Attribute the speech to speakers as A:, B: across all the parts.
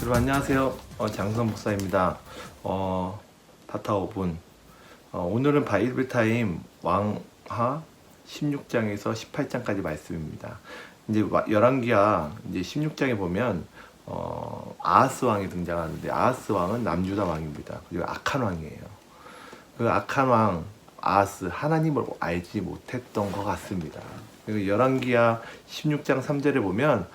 A: 여러분 안녕하세요. 장선 목사입니다. 바타 5분. 오늘은 바이블 타임 왕하 16장에서 18장까지 말씀입니다. 이제 열왕기하 이제 16장에 보면 아하스 왕이 등장하는데, 아하스 왕은 남유다 왕입니다. 그리고 악한 왕이에요. 그 악한 왕 아하스, 하나님을 알지 못했던 것 같습니다. 그리고 열왕기하 16장 3절에 보면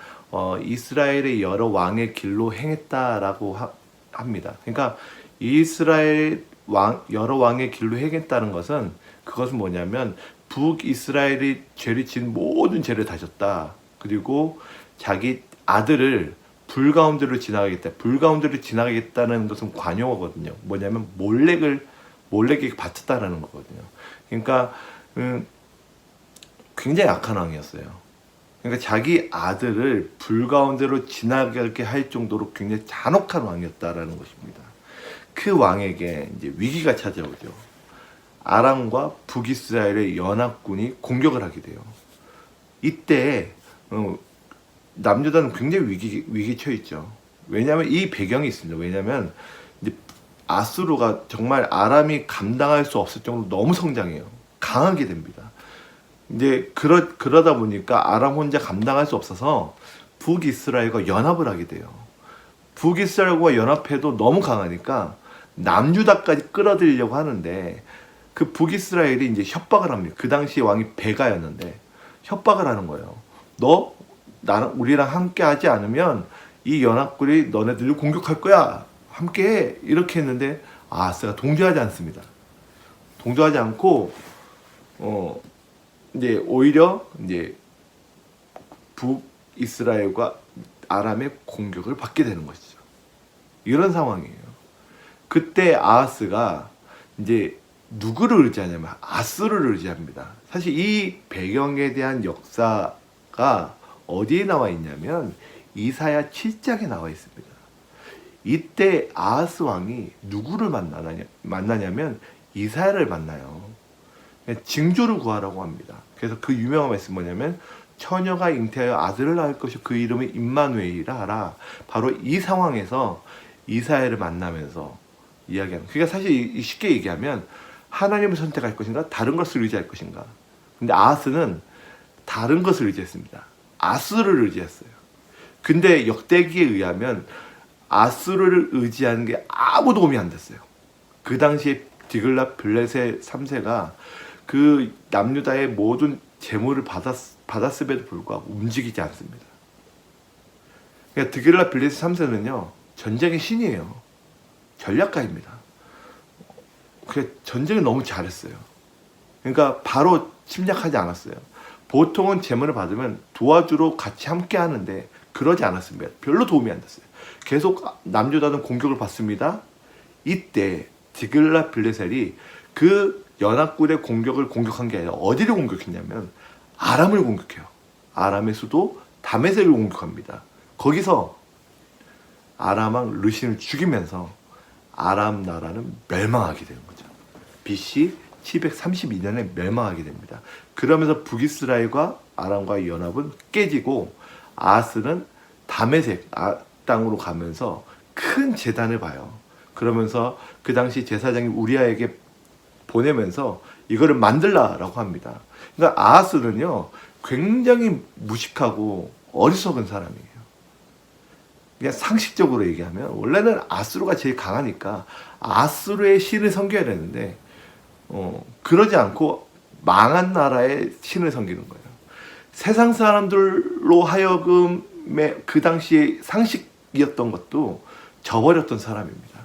A: 이스라엘의 여러 왕의 길로 행했다라고 합니다. 그러니까 이스라엘 여러 왕의 길로 행했다는 것은, 그것은 뭐냐면 북이스라엘이 죄를 지은 모든 죄를 다 졌다. 그리고 자기 아들을 불 가운데로 지나가겠다. 불 가운데로 지나가겠다는 것은 관용어거든요. 뭐냐면 몰렉에게 바쳤다라는 거거든요. 그러니까 굉장히 악한 왕이었어요. 그러니까 자기 아들을 불 가운데로 지나가게 할 정도로 굉장히 잔혹한 왕이었다라는 것입니다. 그 왕에게 이제 위기가 찾아오죠. 아람과 북이스라엘의 연합군이 공격을 하게 돼요. 이때 남유다는 굉장히 위기 처해 있죠. 왜냐하면 이 배경이 있습니다. 왜냐하면 이제 아수르가 정말 아람이 감당할 수 없을 정도로 너무 성장해요. 강하게 됩니다. 이제 그러다 보니까 아람 혼자 감당할 수 없어서 북이스라엘과 연합을 하게 돼요. 북이스라엘과 연합해도 너무 강하니까 남유다까지 끌어들이려고 하는데, 그 북이스라엘이 이제 협박을 합니다. 그 당시 왕이 베가였는데 협박을 하는 거예요. 우리랑 함께 하지 않으면 이 연합군이 너네들을 공격할 거야. 함께 해. 이렇게 했는데 아하스가 동조하지 않습니다. 동조하지 않고 이제 오히려 이제 북이스라엘과 아람의 공격을 받게 되는 것이죠. 이런 상황이에요. 그때 아하스가 이제 누구를 의지하냐면 아수르를 의지합니다. 사실 이 배경에 대한 역사가 어디에 나와 있냐면 이사야 7장에 나와 있습니다. 이때 아하스 왕이 누구를 만나냐면 이사야를 만나요. 징조를 구하라고 합니다. 그래서 그 유명한 말씀 뭐냐면, 처녀가 잉태하여 아들을 낳을 것이요 그 이름을 임마누엘이라 하라. 바로 이 상황에서 이사야를 만나면서 이야기하는. 그러니까 사실 쉽게 얘기하면 하나님을 선택할 것인가, 다른 것을 의지할 것인가. 근데 아하스는 다른 것을 의지했습니다. 아수르를 의지했어요. 근데 역대기에 의하면 아수르를 의지하는 게 아무 도움이 안 됐어요. 그 당시에 디글랏 빌레셋 3세가 그 남유다의 모든 재물을 받았음에도 불구하고 움직이지 않습니다. 그러니까 디글랏 빌레셋 3세는요, 전쟁의 신이에요. 전략가입니다. 그 전쟁을 너무 잘했어요. 그러니까 바로 침략하지 않았어요. 보통은 재물을 받으면 도와주러 같이 함께 하는데 그러지 않았습니다. 별로 도움이 안 됐어요. 계속 남유다는 공격을 받습니다. 이때 디글랏 빌레셋이 그 연합군의 공격한 게 아니라 어디를 공격했냐면 아람을 공격해요. 아람의 수도 다메섹을 공격합니다. 거기서 아람 왕 르신을 죽이면서 아람 나라는 멸망하게 되는 거죠. BC 732년에 멸망하게 됩니다. 그러면서 북이스라엘과 아람과의 연합은 깨지고 아하스는 다메섹 땅으로 가면서 큰 재단을 봐요. 그러면서 그 당시 제사장인 우리아에게 보내면서 이거를 만들라라고 합니다. 그러니까 아하스는요, 굉장히 무식하고 어리석은 사람이에요. 그냥 상식적으로 얘기하면 원래는 아수르가 제일 강하니까 아수르의 신을 섬겨야 되는데 그러지 않고 망한 나라의 신을 섬기는 거예요. 세상 사람들로 하여금 그 당시에 상식이었던 것도 저버렸던 사람입니다.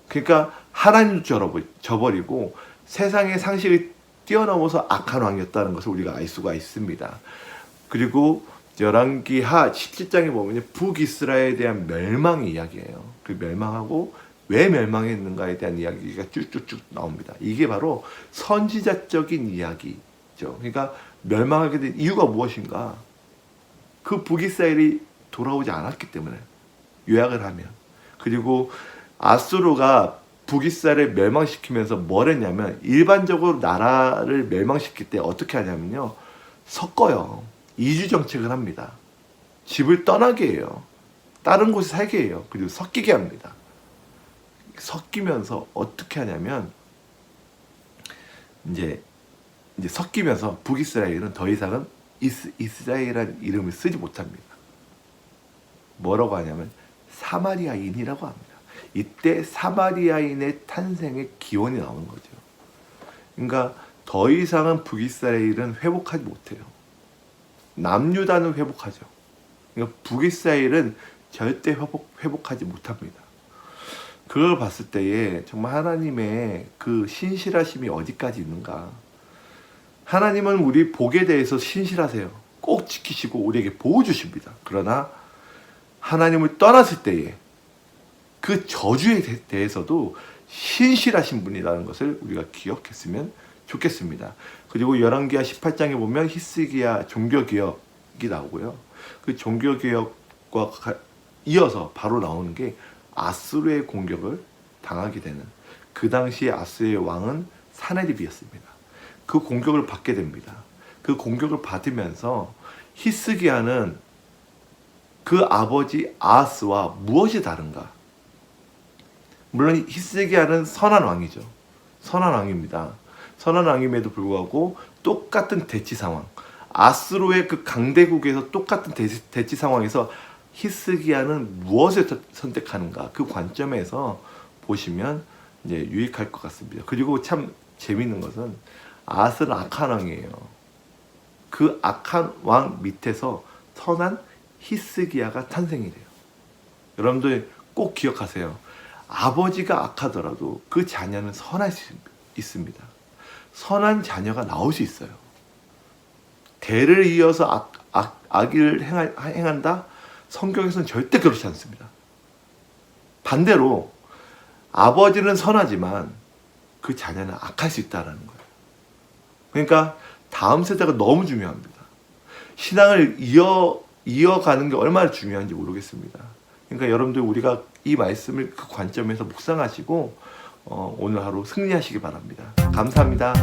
A: 그러니까 하나님도 저버리고 세상의 상식을 뛰어넘어서 악한 왕이었다는 것을 우리가 알 수가 있습니다. 그리고 열왕기하 17장에 보면 북이스라엘에 대한 멸망의 이야기예요. 그 멸망하고 왜 멸망했는가에 대한 이야기가 쭉쭉쭉 나옵니다. 이게 바로 선지자적인 이야기죠. 그러니까 멸망하게 된 이유가 무엇인가? 그 북이스라엘이 돌아오지 않았기 때문에, 요약을 하면. 그리고 아수르가 북이스라엘을 멸망시키면서 뭘 했냐면, 일반적으로 나라를 멸망시킬 때 어떻게 하냐면요, 섞어요. 이주 정책을 합니다. 집을 떠나게 해요. 다른 곳에 살게 해요. 그리고 섞이게 합니다. 섞이면서 어떻게 하냐면 이제 섞이면서 북이스라엘은 더 이상은 이스라엘이라는 이름을 쓰지 못합니다. 뭐라고 하냐면 사마리아인이라고 합니다. 이때 사마리아인의 탄생의 기원이 나오는 거죠. 그러니까 더 이상은 북이스라엘은 회복하지 못해요. 남유다는 회복하죠. 그러니까 북이스라엘은 절대 회복하지 못합니다. 그걸 봤을 때에 정말 하나님의 그 신실하심이 어디까지 있는가. 하나님은 우리 복에 대해서 신실하세요. 꼭 지키시고 우리에게 보호 주십니다. 그러나 하나님을 떠났을 때에 그 저주에 대해서도 신실하신 분이라는 것을 우리가 기억했으면 좋겠습니다. 그리고 열왕기하 18장에 보면 히스기야 종교개혁이 나오고요. 그 종교개혁과 이어서 바로 나오는 게 아수르의 공격을 당하게 되는, 그 당시에 아수르의 왕은 사네립이었습니다. 그 공격을 받게 됩니다. 그 공격을 받으면서 히스기야는 그 아버지 아하스와 무엇이 다른가? 물론 히스기야는 선한 왕이죠. 선한 왕입니다. 선한 왕임에도 불구하고 똑같은 대치 상황, 아수르의 그 강대국에서 똑같은 대치 상황에서 히스기야는 무엇을 선택하는가, 그 관점에서 보시면 이제 유익할 것 같습니다. 그리고 참 재밌는 것은 아하스는 악한 왕이에요. 그 악한 왕 밑에서 선한 히스기야가 탄생이 돼요. 여러분들 꼭 기억하세요. 아버지가 악하더라도 그 자녀는 선할 수 있습니다. 선한 자녀가 나올 수 있어요. 대를 이어서 악을 행한다? 성경에서는 절대 그렇지 않습니다. 반대로 아버지는 선하지만 그 자녀는 악할 수 있다는 거예요. 그러니까 다음 세대가 너무 중요합니다. 신앙을 이어가는 게 얼마나 중요한지 모르겠습니다. 그러니까 여러분들 우리가 이 말씀을 그 관점에서 묵상하시고 오늘 하루 승리하시기 바랍니다. 감사합니다.